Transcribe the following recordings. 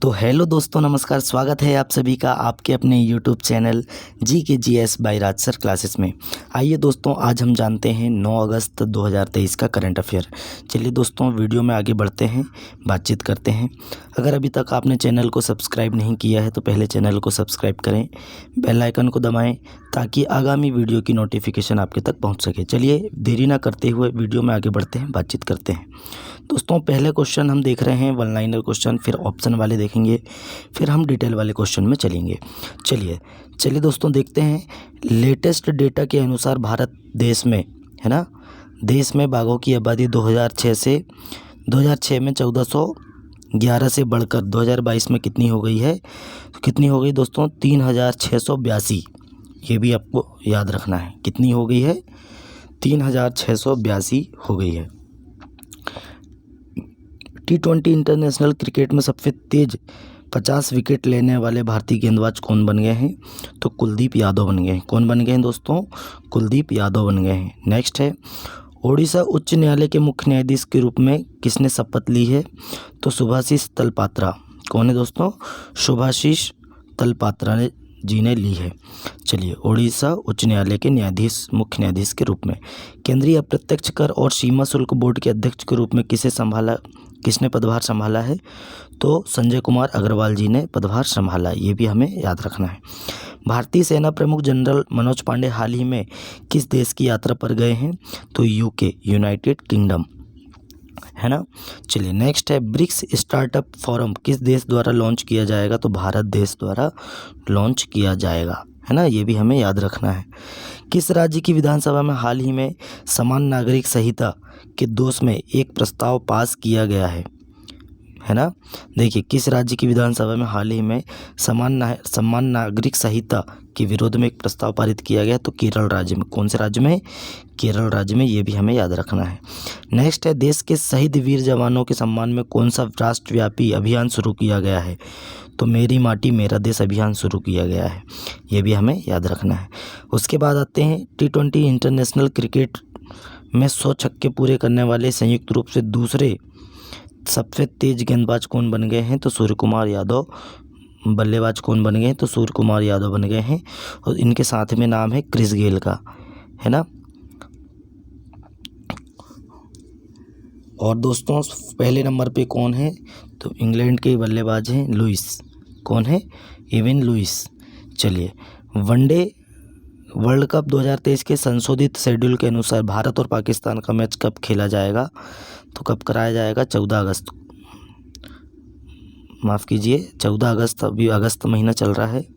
तो हेलो दोस्तों, नमस्कार। स्वागत है आप सभी का आपके अपने यूट्यूब चैनल GK बाय राज सर क्लासेस में। आइए दोस्तों, आज हम जानते हैं 9 अगस्त 2023 का करंट अफेयर। चलिए दोस्तों, वीडियो में आगे बढ़ते हैं, बातचीत करते हैं। अगर अभी तक आपने चैनल को सब्सक्राइब नहीं किया है तो पहले चैनल को सब्सक्राइब करें, बेल आइकन को दबाएँ ताकि आगामी वीडियो की नोटिफिकेशन आपके तक पहुँच सके। चलिए देरी ना करते हुए वीडियो में आगे बढ़ते हैं, बातचीत करते हैं। दोस्तों, पहले क्वेश्चन हम देख रहे हैं वन लाइनर क्वेश्चन, फिर ऑप्शन वाले देखेंगे, फिर हम डिटेल वाले क्वेश्चन में चलेंगे। चलिए दोस्तों, देखते हैं। लेटेस्ट डेटा के अनुसार भारत देश में, है ना, देश में बाघों की आबादी 2006 में 1411 से बढ़कर 2022 में कितनी हो गई है? कितनी हो गई दोस्तों? 3682। ये भी आपको याद रखना है, कितनी हो गई है? 3682 हो गई है। T20 इंटरनेशनल क्रिकेट में सबसे तेज 50 विकेट लेने वाले भारतीय गेंदबाज कौन बन गए हैं? तो कुलदीप यादव बन गए हैं। कौन बन गए हैं दोस्तों? कुलदीप यादव बन गए हैं। नेक्स्ट है, ओडिशा उच्च न्यायालय के मुख्य न्यायाधीश के रूप में किसने शपथ ली है? तो सुभाषिष तलपात्रा। कौन है दोस्तों? सुभाषिष तलपात्रा जी ने ली है। चलिए, ओडिशा उच्च न्यायालय के न्यायाधीश, मुख्य न्यायाधीश के रूप में। केंद्रीय अप्रत्यक्ष कर और सीमा शुल्क बोर्ड के अध्यक्ष के रूप में किसने पदभार संभाला है? तो संजय कुमार अग्रवाल जी ने पदभार संभाला। ये भी हमें याद रखना है। भारतीय सेना प्रमुख जनरल मनोज पांडे हाल ही में किस देश की यात्रा पर गए हैं? तो UK, यूनाइटेड किंगडम, है ना। चलिए, नेक्स्ट है, ब्रिक्स स्टार्टअप फोरम किस देश द्वारा लॉन्च किया जाएगा? तो भारत देश द्वारा लॉन्च किया जाएगा, है ना। ये भी हमें याद रखना है। किस राज्य की विधानसभा में हाल ही में समान नागरिक संहिता के दोष में एक प्रस्ताव पास किया गया है ना। देखिए, किस राज्य की विधानसभा में हाल ही में समान नागरिक संहिता के विरोध में एक प्रस्ताव पारित किया गया? तो केरल राज्य में। कौन से राज्य में? केरल राज्य में। ये भी हमें याद रखना है। नेक्स्ट है, देश के शहीद वीर जवानों के सम्मान में कौन सा राष्ट्रव्यापी अभियान शुरू किया गया है? तो मेरी माटी मेरा देश अभियान शुरू किया गया है। ये भी हमें याद रखना है। उसके बाद आते हैं, T20 इंटरनेशनल क्रिकेट में 100 छक्के पूरे करने वाले संयुक्त रूप से दूसरे सबसे तेज गेंदबाज कौन बन गए हैं? तो सूर्य कुमार यादव। बल्लेबाज कौन बन गए हैं? तो सूर्य कुमार यादव बन गए हैं। और इनके साथ में नाम है क्रिस गेल का, है ना। और दोस्तों, पहले नंबर पे कौन है? तो इंग्लैंड के बल्लेबाज हैं लुइस। कौन है? Evin Lewis. चलिए, वनडे वर्ल्ड कप 2023 के संशोधित शेड्यूल के अनुसार भारत और पाकिस्तान का मैच कब खेला जाएगा? तो कब कराया जाएगा? 14 अगस्त। माफ़ कीजिए, 14 अगस्त। अभी अगस्त महीना चल रहा है।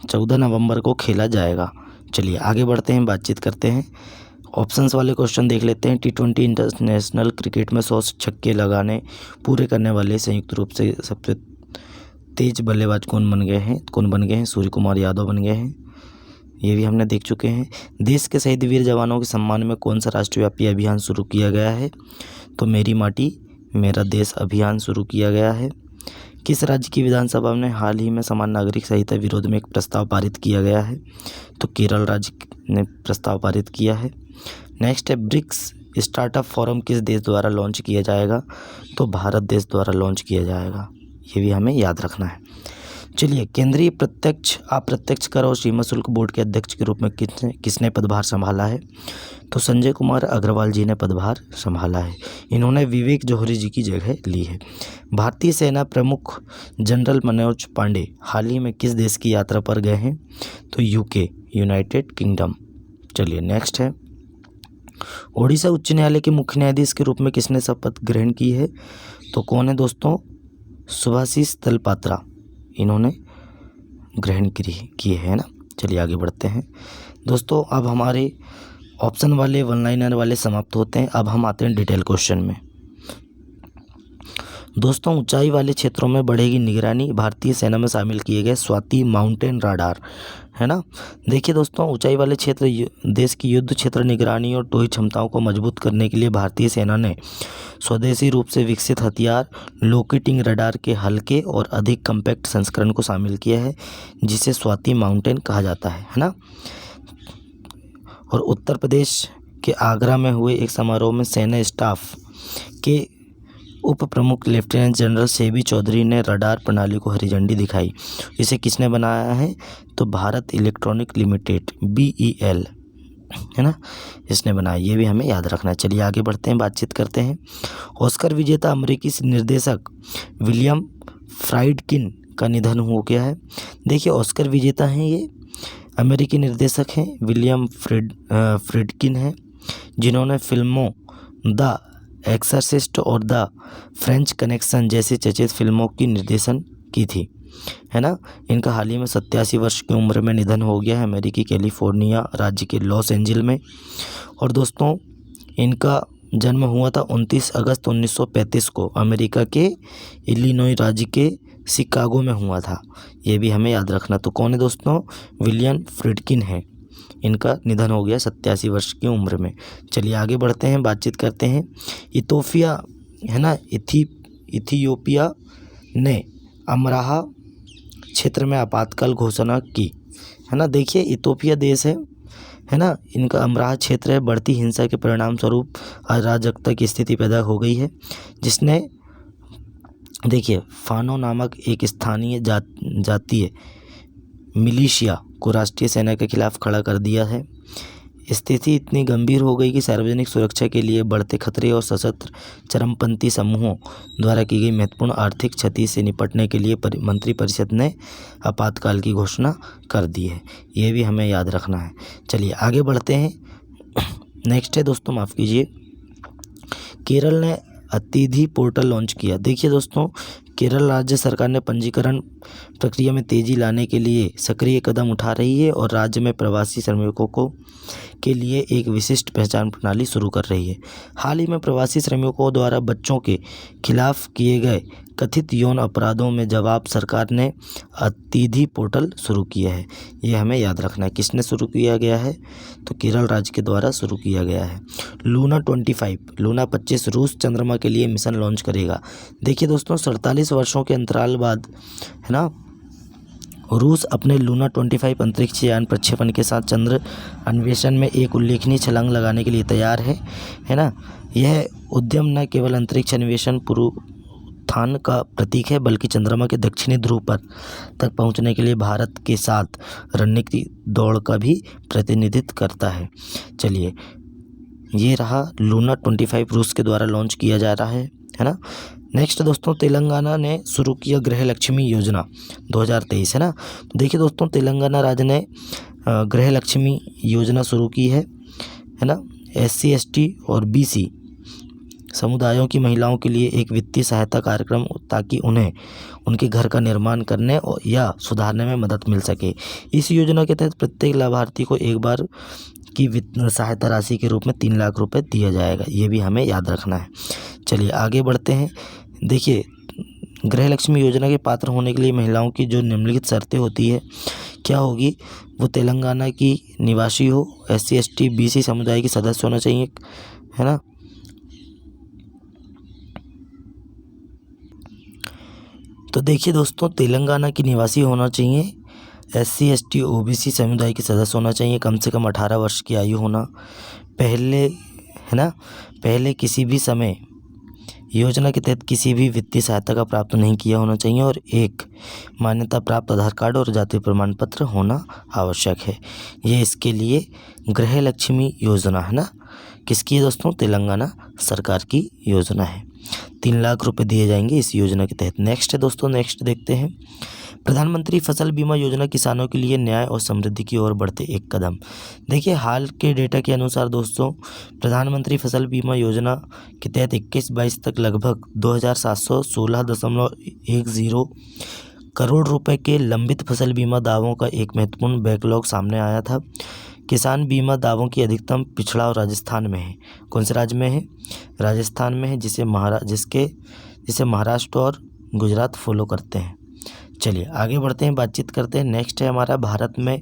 14 नवंबर को खेला जाएगा। चलिए आगे बढ़ते हैं, बातचीत करते हैं। ऑप्शंस वाले क्वेश्चन देख लेते हैं। T20 इंटरनेशनल क्रिकेट में 100 छक्के पूरे करने वाले संयुक्त रूप से सबसे तेज बल्लेबाज कौन बन गए हैं? कौन बन गए हैं? सूर्य कुमार यादव बन गए हैं। ये भी हमने देख चुके हैं। देश के शहीद वीर जवानों के सम्मान में कौन सा राष्ट्रव्यापी अभियान शुरू किया गया है? तो मेरी माटी मेरा देश अभियान शुरू किया गया है। किस राज्य की विधानसभा में हाल ही में समान नागरिक संहिता विरोध में एक प्रस्ताव पारित किया गया है? तो केरल राज्य ने प्रस्ताव पारित किया है। नेक्स्ट है, ब्रिक्स स्टार्टअप फोरम किस देश द्वारा लॉन्च किया जाएगा? तो भारत देश द्वारा लॉन्च किया जाएगा। ये भी हमें याद रखना है। चलिए, केंद्रीय प्रत्यक्ष अप्रत्यक्ष कर और सीमा शुल्क बोर्ड के अध्यक्ष के रूप में किसने पदभार संभाला है? तो संजय कुमार अग्रवाल जी ने पदभार संभाला है। इन्होंने विवेक जौहरी जी की जगह ली है। भारतीय सेना प्रमुख जनरल मनोज पांडे हाल ही में किस देश की यात्रा पर गए हैं? तो UK, यूनाइटेड किंगडम। चलिए, नेक्स्ट है, ओडिशा उच्च न्यायालय के मुख्य न्यायाधीश के रूप में किसने शपथ ग्रहण की है? तो कौन है दोस्तों? सुभाषिष तलपात्रा। इन्होंने ग्रहण की है ना। चलिए आगे बढ़ते हैं दोस्तों। अब हमारे ऑप्शन वाले, वन लाइनर वाले समाप्त होते हैं। अब हम आते हैं डिटेल क्वेश्चन में। दोस्तों, ऊंचाई वाले क्षेत्रों में बढ़ेगी निगरानी, भारतीय सेना में शामिल किए गए स्वाति माउंटेन राडार, है ना। देखिए दोस्तों, ऊंचाई वाले क्षेत्र देश की युद्ध क्षेत्र निगरानी और टोही क्षमताओं को मजबूत करने के लिए भारतीय सेना ने स्वदेशी रूप से विकसित हथियार लोकेटिंग रडार के हल्के और अधिक कम्पैक्ट संस्करण को शामिल किया है, जिसे स्वाति माउंटेन कहा जाता है ना। और उत्तर प्रदेश के आगरा में हुए एक समारोह में सेना स्टाफ के उप प्रमुख लेफ्टिनेंट जनरल सेबी चौधरी ने रडार प्रणाली को हरी झंडी दिखाई। इसे किसने बनाया है? तो भारत इलेक्ट्रॉनिक लिमिटेड BEL है ना, इसने बनाया। ये भी हमें याद रखना है। चलिए आगे बढ़ते हैं, बातचीत करते हैं। ऑस्कर विजेता अमेरिकी निर्देशक विलियम फ्राइडकिन का निधन हो गया है। देखिए ऑस्कर विजेता हैं, ये अमेरिकी निर्देशक हैं, विलियम फ्राइडकिन हैं, जिन्होंने फिल्मों द एक्सरसिस्ट और द फ्रेंच कनेक्शन जैसी चर्चित फिल्मों की निर्देशन की थी, है ना। इनका हाल ही में 87 वर्ष की उम्र में निधन हो गया है, अमेरिकी कैलिफोर्निया राज्य के लॉस एंजिल में। और दोस्तों इनका जन्म हुआ था 29 अगस्त 1935 को अमेरिका के इलिनॉय राज्य के शिकागो में हुआ था। ये भी हमें याद रखना। तो कौन है दोस्तों? विलियम फ्राइडकिन है। इनका निधन हो गया 87 वर्ष की उम्र में। चलिए आगे बढ़ते हैं, बातचीत करते हैं। इथोपिया है ना, इथियोपिया ने अमराहा क्षेत्र में आपातकाल घोषणा की, है ना। देखिए इथोपिया देश है ना, इनका अमराहा क्षेत्र है। बढ़ती हिंसा के परिणाम स्वरूप अराजकता की स्थिति पैदा हो गई है, जिसने देखिए फानो नामक एक स्थानीय जातीय मिलिशिया को राष्ट्रीय सेना के खिलाफ खड़ा कर दिया है। स्थिति इतनी गंभीर हो गई कि सार्वजनिक सुरक्षा के लिए बढ़ते खतरे और सशस्त्र चरमपंथी समूहों द्वारा की गई महत्वपूर्ण आर्थिक क्षति से निपटने के लिए मंत्रिपरिषद ने आपातकाल की घोषणा कर दी है। ये भी हमें याद रखना है। चलिए आगे बढ़ते हैं। नेक्स्ट है दोस्तों, माफ़ कीजिए, केरल ने अतिथि पोर्टल लॉन्च किया। देखिए दोस्तों केरल राज्य सरकार ने पंजीकरण प्रक्रिया में तेज़ी लाने के लिए सक्रिय कदम उठा रही है और राज्य में प्रवासी श्रमिकों के लिए एक विशिष्ट पहचान प्रणाली शुरू कर रही है। हाल ही में प्रवासी श्रमिकों द्वारा बच्चों के खिलाफ किए गए कथित यौन अपराधों में जवाब सरकार ने अतिथि पोर्टल शुरू किया है। ये हमें याद रखना है। किसने शुरू किया गया है? तो केरल राज्य के द्वारा शुरू किया गया है। लूना 25 रूस चंद्रमा के लिए मिशन लॉन्च करेगा। देखिए दोस्तों 47 वर्षों के अंतराल बाद है ना, रूस अपने लूना 25 अंतरिक्ष यान प्रक्षेपण के साथ चंद्र अन्वेषण में एक उल्लेखनीय छलांग लगाने के लिए तैयार है ना। यह उद्यम न केवल अंतरिक्ष अन्वेषण पुनरुत्थान का प्रतीक है, बल्कि चंद्रमा के दक्षिणी ध्रुव पर तक पहुंचने के लिए भारत के साथ रणनीतिक दौड़ का भी प्रतिनिधित्व करता है। चलिए ये रहा लूना 25 रूस के द्वारा लॉन्च किया जा रहा है ना। नेक्स्ट दोस्तों तेलंगाना ने शुरू किया गृह लक्ष्मी योजना 2023, है ना। तो देखिए दोस्तों तेलंगाना राज्य ने गृह लक्ष्मी योजना शुरू की है ना। SC ST और BC समुदायों की महिलाओं के लिए एक वित्तीय सहायता कार्यक्रम, ताकि उन्हें उनके घर का निर्माण करने या सुधारने में मदद मिल सके। इस योजना के तहत प्रत्येक लाभार्थी को एक बार की वित्तीय सहायता राशि के रूप में 3 लाख रुपए दिया जाएगा। ये भी हमें याद रखना है। चलिए आगे बढ़ते हैं। देखिए गृह लक्ष्मी योजना के पात्र होने के लिए महिलाओं की जो निम्नलिखित शर्तें होती है क्या होगी? वो तेलंगाना की निवासी हो, SC ST BC समुदाय के सदस्य होना चाहिए, है ना। तो देखिए दोस्तों तेलंगाना की निवासी होना चाहिए, SC ST OBC समुदाय के सदस्य होना चाहिए, कम से कम 18 वर्ष की आयु होना, पहले किसी भी समय योजना के तहत किसी भी वित्तीय सहायता का प्राप्त नहीं किया होना चाहिए, और एक मान्यता प्राप्त आधार कार्ड और जाति प्रमाण पत्र होना आवश्यक है। ये इसके लिए गृह लक्ष्मी योजना है ना, किसकी है दोस्तों? तेलंगाना सरकार की योजना है। 3 लाख रुपए दिए जाएंगे इस योजना के तहत। नेक्स्ट है दोस्तों, नेक्स्ट देखते हैं। प्रधानमंत्री फसल बीमा योजना किसानों के लिए न्याय और समृद्धि की ओर बढ़ते एक कदम। देखिए हाल के डेटा के अनुसार दोस्तों प्रधानमंत्री फसल बीमा योजना के तहत 21-22 तक लगभग 2716.10 करोड़ रुपए के लंबित फसल बीमा दावों का एक महत्वपूर्ण बैकलॉग सामने आया था। किसान बीमा दावों की अधिकतम पिछड़ा और राजस्थान में है। कौन से राज्य में है? राजस्थान में है, जिसे महाराष्ट्र और गुजरात फॉलो करते हैं। चलिए आगे बढ़ते हैं, बातचीत करते हैं। नेक्स्ट है हमारा, भारत में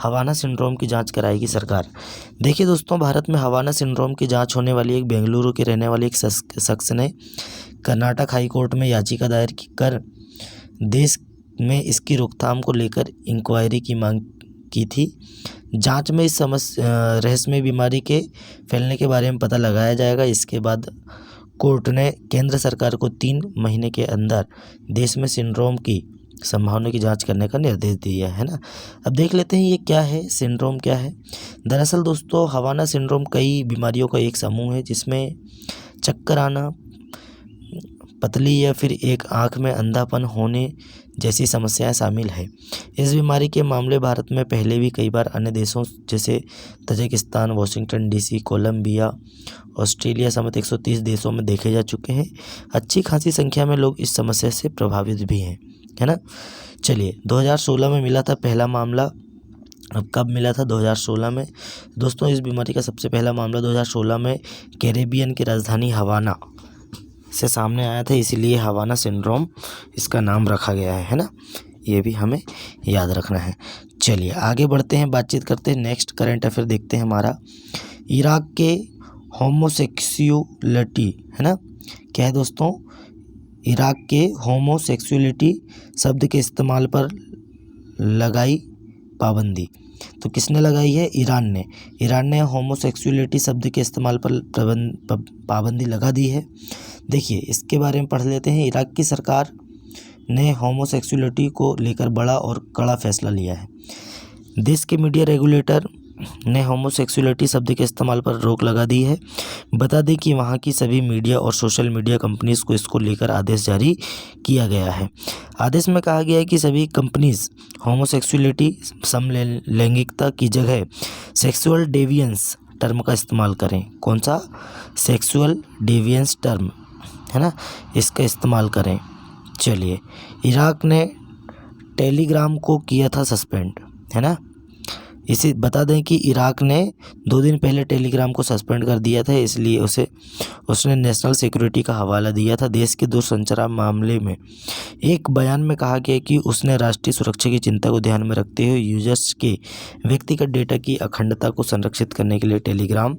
हवाना सिंड्रोम की जांच कराएगी सरकार। देखिए दोस्तों भारत में हवाना सिंड्रोम की जांच होने वाली एक बेंगलुरु के रहने वाले एक शख्स ने कर्नाटक हाई कोर्ट में याचिका दायर कर देश में इसकी रोकथाम को लेकर इंक्वायरी की मांग की थी। जांच में इस रहस्यमय बीमारी के फैलने के बारे में पता लगाया जाएगा। इसके बाद कोर्ट ने केंद्र सरकार को 3 महीने के अंदर देश में सिंड्रोम की संभावना की जांच करने का निर्देश दिया है ना। अब देख लेते हैं ये क्या है, सिंड्रोम क्या है। दरअसल दोस्तों हवाना सिंड्रोम कई बीमारियों का एक समूह है जिसमें चक्कर आना, पतली या फिर एक आंख में अंधापन होने जैसी समस्याएं शामिल है। इस बीमारी के मामले भारत में पहले भी कई बार अन्य देशों जैसे Tajikistan, Washington DC, Colombia, Australia समेत 130 देशों में देखे जा चुके हैं। अच्छी खासी संख्या में लोग इस समस्या से प्रभावित भी हैं, है ना। चलिए 2016 में मिला था पहला मामला। अब कब मिला था? 2016 में। दोस्तों इस बीमारी का सबसे पहला मामला 2016 में कैरेबियन की राजधानी हवाना से सामने आया था, इसीलिए हवाना सिंड्रोम इसका नाम रखा गया है ना। ये भी हमें याद रखना है। चलिए आगे बढ़ते हैं, बातचीत करते हैं। नेक्स्ट करंट अफेयर देखते हैं हमारा। इराक के होमोसेक्सुअलिटी, है ना, क्या है दोस्तों? इराक के होमोसेक्सुअलिटी शब्द के इस्तेमाल पर लगाई पाबंदी। तो किसने लगाई है? ईरान ने। ईरान ने होमोसेक्सुअलिटी शब्द के इस्तेमाल पर पाबंदी लगा दी है। देखिए इसके बारे में पढ़ लेते हैं। इराक की सरकार ने होमोसेक्सुअलिटी को लेकर बड़ा और कड़ा फैसला लिया है। देश के मीडिया रेगुलेटर ने होमोसेक्सुअलिटी शब्द के इस्तेमाल पर रोक लगा दी है। बता दें कि वहाँ की सभी मीडिया और सोशल मीडिया कंपनीज़ को इसको लेकर आदेश जारी किया गया है। आदेश में कहा गया है कि सभी कंपनीज़ होमोसेक्सुअलिटी, समलैंगिकता की जगह सेक्सुअल डेविएंस टर्म का इस्तेमाल करें। कौन सा? सेक्सुअल डेविएंस टर्म, है ना, इसका इस्तेमाल करें। चलिए इराक ने टेलीग्राम को किया था सस्पेंड, है ना। इसे बता दें कि इराक ने 2 दिन पहले टेलीग्राम को सस्पेंड कर दिया था, इसलिए उसने नेशनल सिक्योरिटी का हवाला दिया था। देश के दूरसंचार मामले में एक बयान में कहा गया कि उसने राष्ट्रीय सुरक्षा की चिंता को ध्यान में रखते हुए यूजर्स के व्यक्तिगत डेटा की अखंडता को संरक्षित करने के लिए टेलीग्राम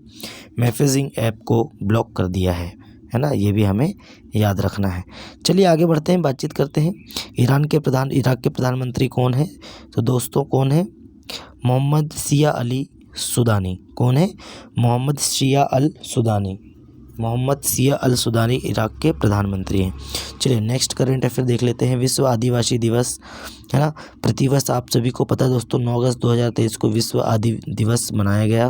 मैसेजिंग ऐप को ब्लॉक कर दिया है ना। ये भी हमें याद रखना है। चलिए आगे बढ़ते हैं, बातचीत करते हैं। इराक के प्रधानमंत्री कौन है? तो दोस्तों कौन है? मोहम्मद शिया अली सुदानी। कौन है? मोहम्मद शिया अल सुदानी इराक के प्रधानमंत्री हैं। चलिए नेक्स्ट करंट अफेयर देख लेते हैं। विश्व आदिवासी दिवस, है ना, प्रतिवर्ष आप सभी को पता है दोस्तों 9 अगस्त 2023 को विश्व आदि दिवस मनाया गया।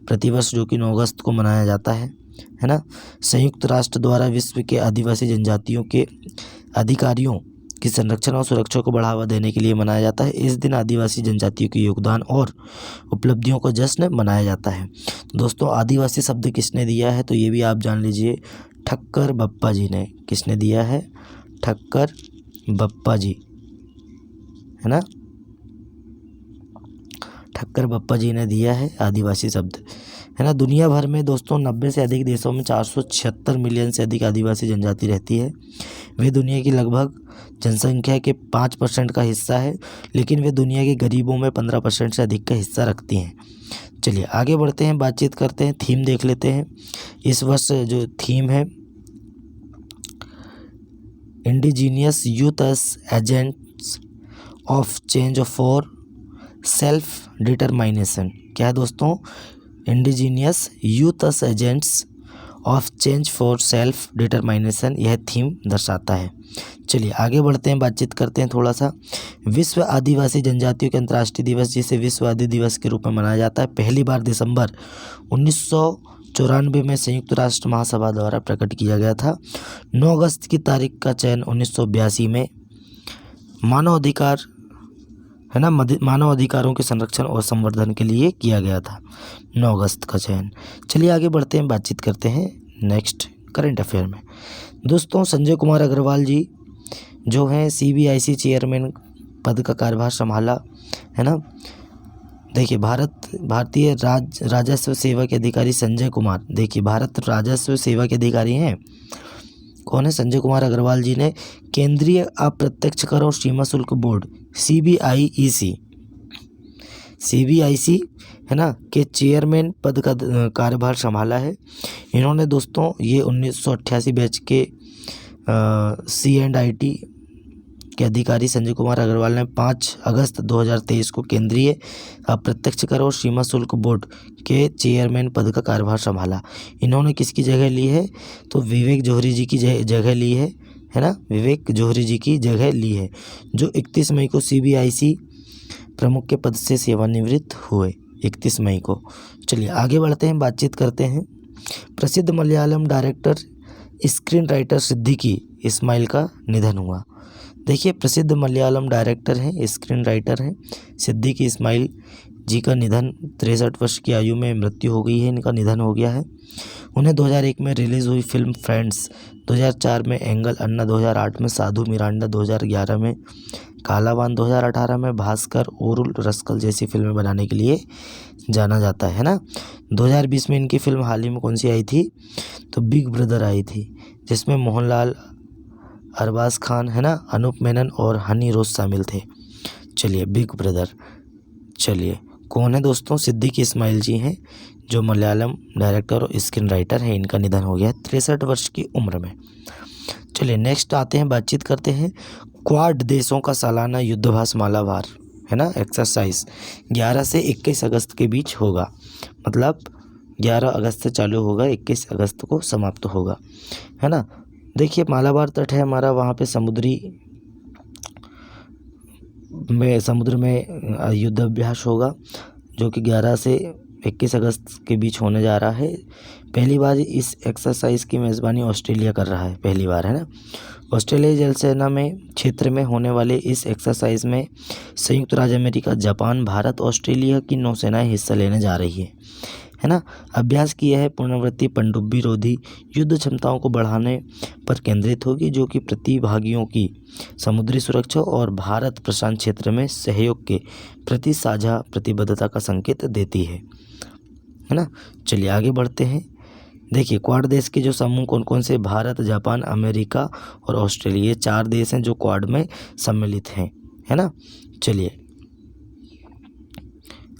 प्रतिवर्ष जो कि 9 अगस्त को मनाया जाता है ना। संयुक्त राष्ट्र द्वारा विश्व के आदिवासी जनजातियों के अधिकारियों की संरक्षण और सुरक्षा को बढ़ावा देने के लिए मनाया जाता है। इस दिन आदिवासी जनजातियों के योगदान और उपलब्धियों का जश्न मनाया जाता है। दोस्तों आदिवासी शब्द किसने दिया है? तो ये भी आप जान लीजिए, ठक्कर बप्पा जी ने। किसने दिया है? ठक्कर बप्पा जी, है ना। ठक्कर बप्पा जी ने दिया है आदिवासी शब्द, है ना। दुनिया भर में दोस्तों 90 से अधिक देशों में 476 मिलियन से अधिक आदिवासी जनजाति रहती है। वे दुनिया की लगभग जनसंख्या के 5% का हिस्सा है, लेकिन वे दुनिया के गरीबों में 15% से अधिक का हिस्सा रखती हैं। चलिए आगे बढ़ते हैं, बातचीत करते हैं। थीम देख लेते हैं। इस वर्ष जो थीम है indigenous youth agents of change for self determination. क्या है दोस्तों? Indigenous youth agents of change for self determination, यह थीम दर्शाता है। चलिए आगे बढ़ते हैं, बातचीत करते हैं थोड़ा सा। विश्व आदिवासी जनजातियों के अंतर्राष्ट्रीय दिवस, जिसे विश्व आदि दिवस के रूप में मनाया जाता है, पहली बार दिसंबर 1994 में संयुक्त राष्ट्र महासभा द्वारा प्रकट किया गया था। 9 अगस्त की तारीख का चयन 1982 में मानव अधिकार, है ना, मानव अधिकारों के संरक्षण और संवर्धन के लिए किया गया था। 9 अगस्त का चयन। चलिए आगे बढ़ते हैं, बातचीत करते हैं नेक्स्ट करंट अफेयर में। दोस्तों संजय कुमार अग्रवाल जी जो हैं CBIC चेयरमैन पद का कार्यभार संभाला, है ना। देखिए भारतीय राजस्व सेवा के अधिकारी संजय कुमार, देखिए भारत राजस्व सेवा के अधिकारी हैं। कौन है? संजय कुमार अग्रवाल जी ने केंद्रीय अप्रत्यक्ष कर और सीमा शुल्क बोर्ड CBIC, है ना, के चेयरमैन पद का कार्यभार संभाला है। इन्होंने दोस्तों ये 1988 बैच के C&IT के अधिकारी संजय कुमार अग्रवाल ने 5 अगस्त 2023 को केंद्रीय अप्रत्यक्ष कर और सीमा शुल्क बोर्ड के चेयरमैन पद का कार्यभार संभाला। इन्होंने किसकी जगह ली है? तो विवेक जौहरी जी की जगह ली है ना, विवेक जौहरी जी की जगह ली है, जो 31 मई को CBIC प्रमुख के पद से सेवानिवृत्त हुए, 31 मई को। चलिए आगे बढ़ते हैं, बातचीत करते हैं। प्रसिद्ध Malayalam director screen writer Siddique Ismail का निधन हुआ। देखिए, प्रसिद्ध मलयालम डायरेक्टर हैं, स्क्रीन राइटर हैं, सिद्दीकी इस्माइल जी का निधन, 63 वर्ष की आयु में मृत्यु हो गई है, इनका निधन हो गया है। उन्हें 2001 में रिलीज़ हुई फिल्म फ्रेंड्स, 2004 में एंगल अन्ना, 2008 में साधु मिरांडा, 2011 में कालावान, 2018 में भास्कर ओरुल रस्कल जैसी फिल्में बनाने के लिए जाना जाता है ना। 2020 में इनकी फिल्म हाल ही में कौन सी आई थी? तो बिग ब्रदर आई थी, जिसमें मोहनलाल, अरबाज खान है ना, अनूप मेनन और हनी रोज शामिल थे। चलिए, बिग ब्रदर। चलिए, कौन है दोस्तों? सिद्दीकी इस्माइल जी हैं, जो मलयालम डायरेक्टर और स्क्रीन राइटर हैं। इनका निधन हो गया 63 वर्ष की उम्र में। चलिए नेक्स्ट आते हैं, बातचीत करते हैं। क्वाड देशों का सालाना युद्धाभ्यास मालाबार है ना, एक्सरसाइज 11 से 21 अगस्त के बीच होगा। मतलब 11 अगस्त से चालू होगा, 21 अगस्त को समाप्त होगा, है ना। देखिए, मालाबार तट है हमारा, वहाँ पे समुद्र में युद्धाभ्यास होगा, जो कि 11 से 21 अगस्त के बीच होने जा रहा है। पहली बार इस एक्सरसाइज की मेज़बानी ऑस्ट्रेलिया कर रहा है, पहली बार, है ना। ऑस्ट्रेलियाई जल सेना में क्षेत्र में होने वाले इस एक्सरसाइज में संयुक्त राज्य अमेरिका, जापान, भारत, ऑस्ट्रेलिया की नौसेनाएं हिस्सा लेने जा रही है ना। अभ्यास की यह पुनरावृत्ति पनडुब्बी रोधी युद्ध क्षमताओं को बढ़ाने पर केंद्रित होगी, जो कि प्रतिभागियों की समुद्री सुरक्षा और भारत प्रशांत क्षेत्र में सहयोग के प्रति साझा प्रतिबद्धता का संकेत देती है ना। चलिए आगे बढ़ते हैं। देखिए, क्वाड देश के जो समूह कौन कौन से? भारत, जापान, अमेरिका और ऑस्ट्रेलिया, ये 4 देश हैं जो क्वाड में सम्मिलित हैं, है ना। चलिए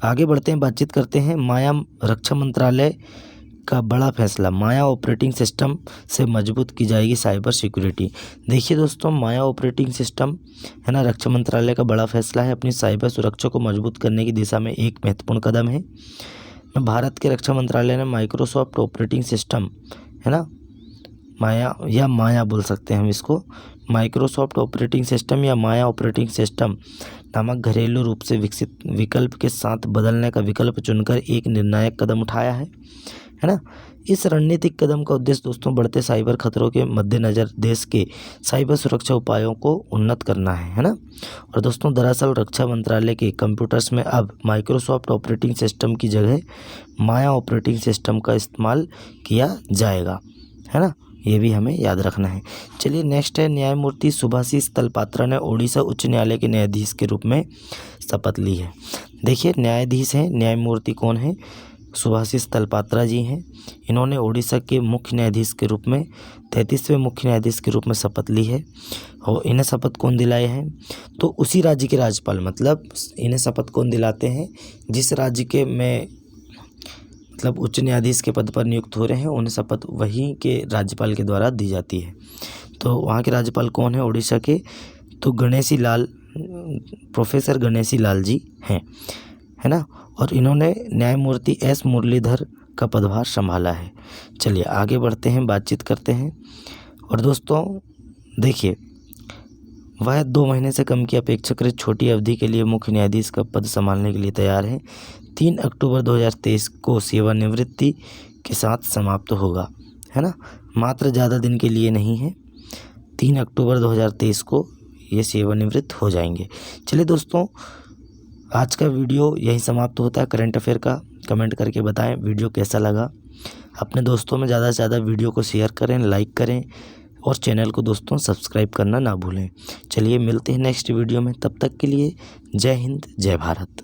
आगे बढ़ते हैं, बातचीत करते हैं। माया रक्षा मंत्रालय का बड़ा फैसला, माया ऑपरेटिंग सिस्टम से मजबूत की जाएगी साइबर सिक्योरिटी। देखिए दोस्तों, माया ऑपरेटिंग सिस्टम है ना, रक्षा मंत्रालय का बड़ा फैसला है, अपनी साइबर सुरक्षा को मजबूत करने की दिशा में एक महत्वपूर्ण कदम है। भारत के रक्षा मंत्रालय ने माइक्रोसॉफ्ट ऑपरेटिंग सिस्टम है ना, माया बोल सकते हैं हम इसको, माइक्रोसॉफ्ट ऑपरेटिंग सिस्टम या माया ऑपरेटिंग सिस्टम नामक घरेलू रूप से विकसित विकल्प के साथ बदलने का विकल्प चुनकर एक निर्णायक कदम उठाया है ना। इस रणनीतिक कदम का उद्देश्य दोस्तों बढ़ते साइबर खतरों के मद्देनज़र देश के साइबर सुरक्षा उपायों को उन्नत करना है ना। और दोस्तों, दरअसल रक्षा मंत्रालय के कंप्यूटर्स में अब माइक्रोसॉफ्ट ऑपरेटिंग सिस्टम की जगह माया ऑपरेटिंग सिस्टम का इस्तेमाल किया जाएगा, है ना। ये भी हमें याद रखना है। चलिए नेक्स्ट है, न्यायमूर्ति सुभाषिष तलपात्रा ने ओडिशा उच्च न्यायालय के न्यायाधीश के रूप में शपथ ली है। देखिए, न्यायाधीश हैं, न्यायमूर्ति कौन है? सुभाषिष तलपात्रा जी हैं। इन्होंने ओडिशा के मुख्य न्यायाधीश के रूप में 33वें मुख्य न्यायाधीश के रूप में शपथ ली है। और इन्हें शपथ कौन दिलाए हैं? तो उसी राज्य के राज्यपाल, मतलब इन्हें शपथ कौन दिलाते हैं? जिस राज्य के में मतलब उच्च न्यायाधीश के पद पर नियुक्त हो रहे हैं, उन्हें शपथ वहीं के राज्यपाल के द्वारा दी जाती है। तो वहाँ के राज्यपाल कौन है ओडिशा के? तो गणेशी लाल, प्रोफेसर गणेशी लाल जी हैं, है ना। और इन्होंने न्यायमूर्ति S मुरलीधर का पदभार संभाला है। चलिए आगे बढ़ते हैं, बातचीत करते हैं। और दोस्तों देखिए, वह 2 महीने से कम की अपेक्षाकृत छोटी अवधि के लिए मुख्य न्यायाधीश का पद संभालने के लिए तैयार है। 3 अक्टूबर 2023 को सेवानिवृत्ति के साथ समाप्त होगा, है ना। मात्र ज़्यादा दिन के लिए नहीं है, 3 अक्टूबर 2023 को ये सेवानिवृत्त हो जाएंगे। चलिए दोस्तों, आज का वीडियो यहीं समाप्त होता है करंट अफेयर का। कमेंट करके बताएं वीडियो कैसा लगा। अपने दोस्तों में ज़्यादा से ज़्यादा वीडियो को शेयर करें, लाइक करें और चैनल को दोस्तों सब्सक्राइब करना ना भूलें। चलिए मिलते हैं नेक्स्ट वीडियो में, तब तक के लिए जय हिंद, जय भारत।